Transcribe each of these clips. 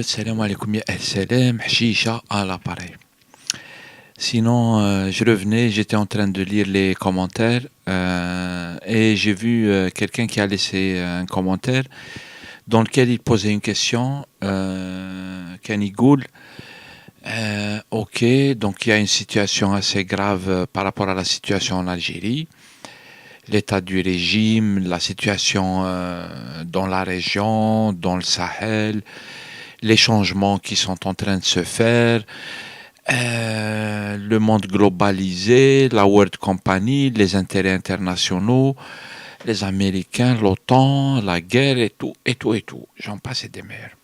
Salam alaikum ya salam, Hashisha à l'appareil. Sinon, je revenais, j'étais en train de lire les commentaires et j'ai vu quelqu'un qui a laissé un commentaire dans lequel il posait une question. Kenny Gould, ok, donc il y a une situation assez grave par rapport à la situation en Algérie, l'état du régime, la situation dans la région, dans le Sahel, les changements qui sont en train de se faire, le monde globalisé, la World Company, les intérêts internationaux, les Américains, l'OTAN, la guerre et tout, et tout, et tout. J'en passe et des meilleurs.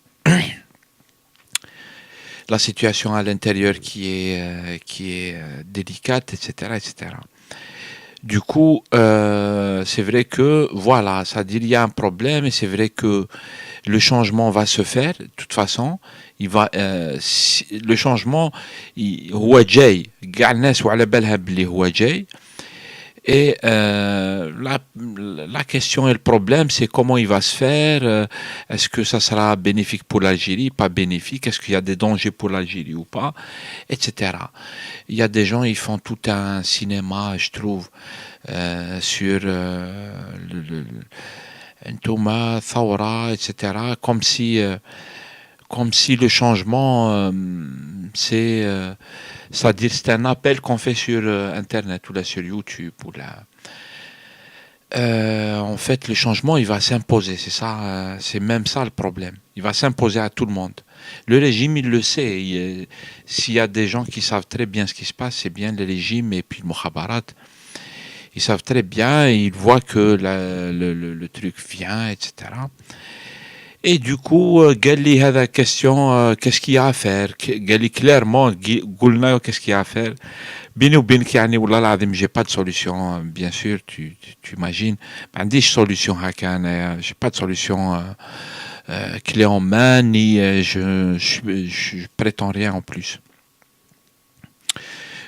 La situation à l'intérieur qui est délicate, etc., etc. Du coup, c'est vrai que, voilà, ça dit il y a un problème et c'est vrai que le changement va se faire, de toute façon. Le changement, هو جاي. قاع الناس وعلى بالها بلي هو جاي. Et la question et le problème, c'est comment il va se faire. Est-ce que ça sera bénéfique pour l'Algérie, pas bénéfique? Est-ce qu'il y a des dangers pour l'Algérie ou pas? Etc. Il y a des gens, ils font tout un cinéma, je trouve, sur Ntouma, Thawra, etc. Comme si le changement, c'est-à-dire c'est un appel qu'on fait sur Internet ou là sur YouTube ou là. En fait, le changement, il va s'imposer. C'est ça, c'est même ça le problème. Il va s'imposer à tout le monde. Le régime, il le sait. S'il y a des gens qui savent très bien ce qui se passe, c'est bien le régime et puis le Mukhabarat. Ils savent très bien, et ils voient que le truc vient, etc. Et du coup, قال لي هذا question, qu'est-ce qu'il y a à faire? قال لي clairement, قلنا qu'est-ce qu'il y a à faire? بيني وبينك يعني والله العظيم j'ai pas de solution, bien sûr, tu imagines. ما عنديش solution هكا أنا, j'ai pas de solution clé en main, ni je prétends rien en plus.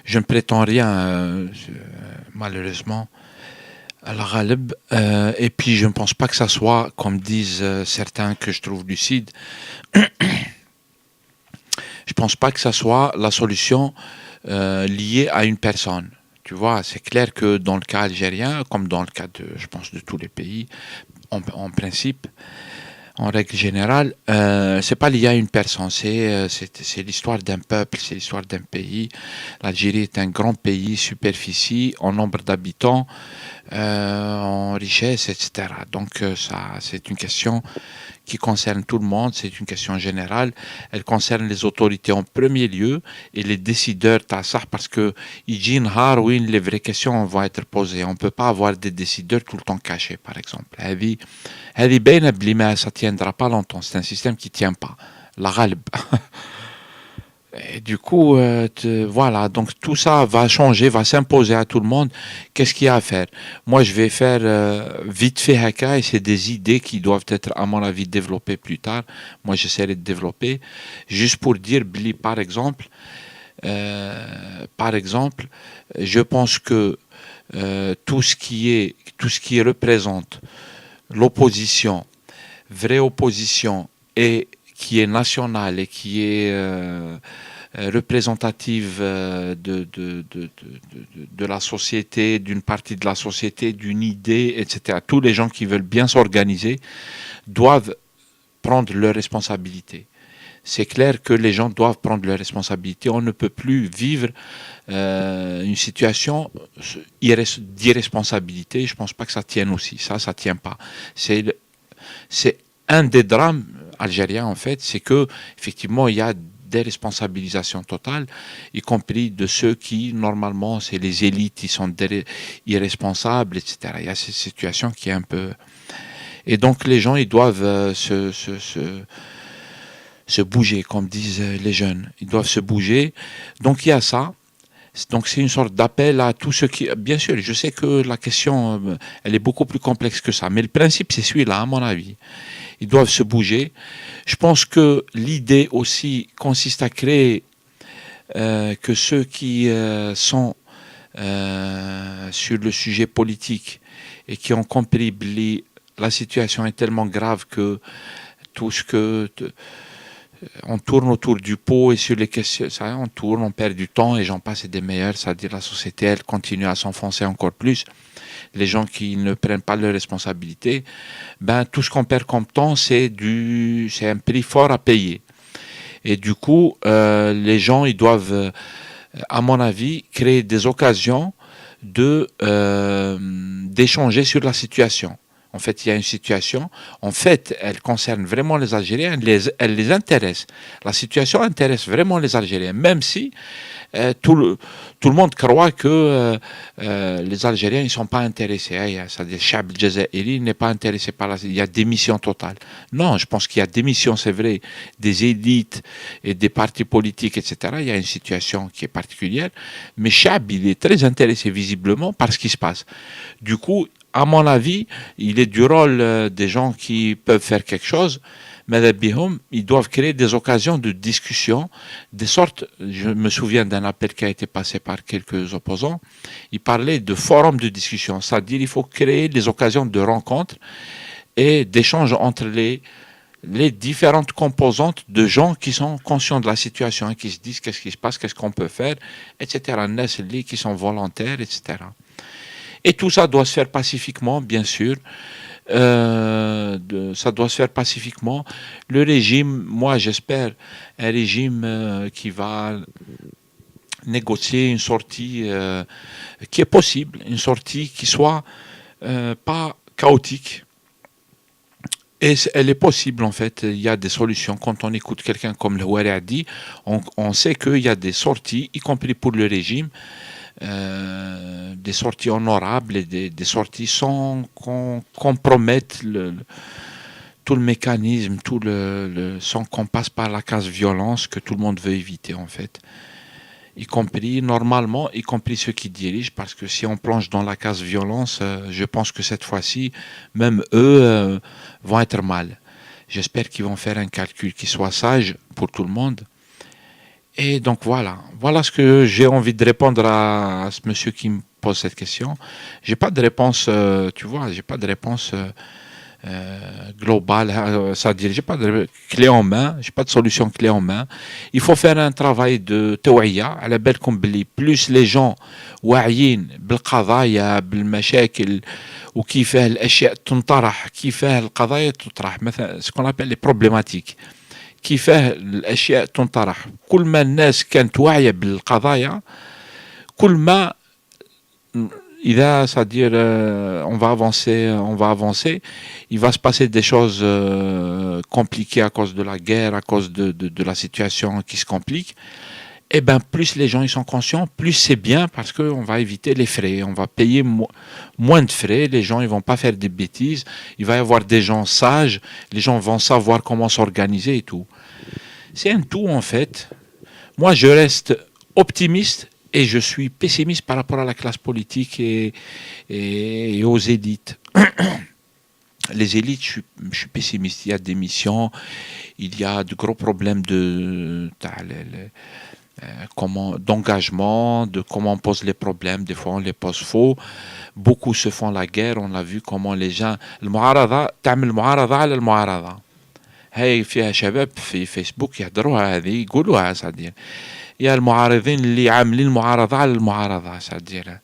Je ne prétends rien, malheureusement. Al-Ghalib, et puis je ne pense pas que ça soit, comme disent certains que je trouve lucides, je ne pense pas que ça soit la solution liée à une personne. Tu vois, c'est clair que dans le cas algérien, comme dans le cas de, je pense, de tous les pays, en principe, en règle générale, c'est pas lié à une personne, c'est l'histoire d'un peuple, c'est l'histoire d'un pays. L'Algérie est un grand pays, superficie, en nombre d'habitants, en richesse, etc. Donc ça, c'est une question qui concerne tout le monde, c'est une question générale. Elle concerne les autorités en premier lieu et les décideurs tassar parce que les vraies questions vont être posées. On ne peut pas avoir des décideurs tout le temps cachés, par exemple. Ça tiendra pas longtemps. C'est un système qui tient pas. La ghalb. Et du coup, voilà, donc tout ça va changer, va s'imposer à tout le monde. Qu'est-ce qu'il y a à faire? Moi, je vais faire vite fait haka et c'est des idées qui doivent être, à mon avis, développées plus tard. Moi, j'essaierai de développer. Juste pour dire, Billy, par exemple, je pense que tout ce qui représente l'opposition, vraie opposition et qui est nationale et qui est représentative de la société, d'une partie de la société, d'une idée, etc. Tous les gens qui veulent bien s'organiser doivent prendre leurs responsabilités. C'est clair que les gens doivent prendre leurs responsabilités. On ne peut plus vivre une situation d'irresponsabilité. Je ne pense pas que ça tienne aussi. Ça tient pas. C'est un des drames algériens, en fait, c'est que effectivement il y a des responsabilisations totales, y compris de ceux qui, normalement, c'est les élites, ils sont irresponsables, etc. Il y a cette situation qui est un peu... Et donc les gens, ils doivent se bouger, comme disent les jeunes. Ils doivent se bouger. Donc il y a ça. Donc c'est une sorte d'appel à tous ceux qui... Bien sûr, je sais que la question, elle est beaucoup plus complexe que ça, mais le principe, c'est celui-là, à mon avis. Ils doivent se bouger. Je pense que l'idée aussi consiste à créer que ceux qui sont sur le sujet politique et qui ont compris la situation est tellement grave que tout ce que On tourne autour du pot et sur les questions, ça, on tourne, on perd du temps et j'en passe et des meilleurs. C'est-à-dire la société, elle continue à s'enfoncer encore plus. Les gens qui ne prennent pas leurs responsabilités, ben tout ce qu'on perd comme temps, c'est un prix fort à payer. Et du coup, les gens, ils doivent, à mon avis, créer des occasions d'échanger sur la situation. En fait, il y a une situation, en fait, elle concerne vraiment les Algériens, elle les intéresse. La situation intéresse vraiment les Algériens, même si euh, tout, le, tout le monde croit que les Algériens ne sont pas intéressés. C'est-à-dire, le Chab Jazairi n'est pas intéressé par il y a démission totale. Non, je pense qu'il y a démission, c'est vrai, des élites et des partis politiques, etc. Il y a une situation qui est particulière, mais Chab, il est très intéressé visiblement par ce qui se passe. Du coup, à mon avis, il est du rôle des gens qui peuvent faire quelque chose, mais ils doivent créer des occasions de discussion, des sortes, je me souviens d'un appel qui a été passé par quelques opposants, il parlait de forums de discussion, c'est-à-dire il faut créer des occasions de rencontres et d'échanges entre les différentes composantes de gens qui sont conscients de la situation, hein, qui se disent qu'est-ce qui se passe, qu'est-ce qu'on peut faire, etc. Qui sont volontaires, etc. Et tout ça doit se faire pacifiquement, bien sûr. Ça doit se faire pacifiquement. Le régime, moi j'espère, un régime qui va négocier une sortie qui est possible, une sortie qui soit pas chaotique. Et elle est possible en fait, il y a des solutions. Quand on écoute quelqu'un comme le Houari a dit, on sait qu'il y a des sorties, y compris pour le régime, des sorties honorables et des sorties sans qu'on compromette tout le mécanisme, sans qu'on passe par la case violence que tout le monde veut éviter en fait. Y compris, normalement, y compris ceux qui dirigent, parce que si on plonge dans la case violence, je pense que cette fois-ci, même eux vont être mal. J'espère qu'ils vont faire un calcul qui soit sage pour tout le monde. Et donc voilà ce que j'ai envie de répondre à ce monsieur qui me pose cette question. J'ai pas de réponse, tu vois, j'ai pas de réponse globale, c'est-à-dire j'ai pas de clé en main, j'ai pas de solution clé en main. Il faut faire un travail de توعية على بالكم بلي plus les gens واعيين بالقضايا بالمشاكل وكيفاه الاشياء تنطرح كيفاه القضايا تطرح مثلا سكون ابل لي بروبليماتيك كيفاه الاشياء تنطرح كل ما الناس كانت واعيه بالقضايا كل ما c'est-à-dire on va avancer, il va se passer des choses compliquées à cause de la guerre, à cause de la situation qui se complique. Et ben plus les gens ils sont conscients, plus c'est bien parce qu'on va éviter les frais, on va payer moins de frais, les gens ils vont pas faire des bêtises, il va y avoir des gens sages, les gens vont savoir comment s'organiser et tout. C'est un tout en fait. Moi je reste optimiste et je suis pessimiste par rapport à la classe politique et aux élites. Les élites, je suis pessimiste. Il y a des missions, il y a de gros problèmes d'engagement, de comment on pose les problèmes. Des fois, on les pose faux. Beaucoup se font la guerre. On a vu comment les gens... المعارضة تعمل المعارضة على المعارضة. هاي فيها شباب في فيسبوك يحضروها هذه يقولوها صديق. Il y a المعارضين اللي عاملين المعارضة على المعارضة c'est-à-dire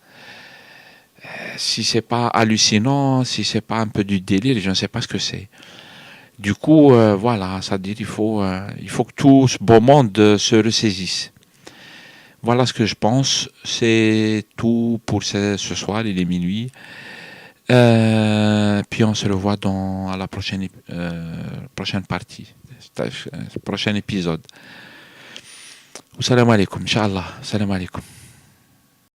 si c'est pas hallucinant, si c'est pas un peu du délire, je ne sais pas ce que c'est. Du coup, voilà, c'est-à-dire il faut que tout ce beau monde se ressaisisse. Voilà ce que je pense. C'est tout pour ce soir, il est minuit. Puis on se revoit à la prochaine partie, prochain épisode. Salam alaikum, Inch'Allah. Salam alaikum.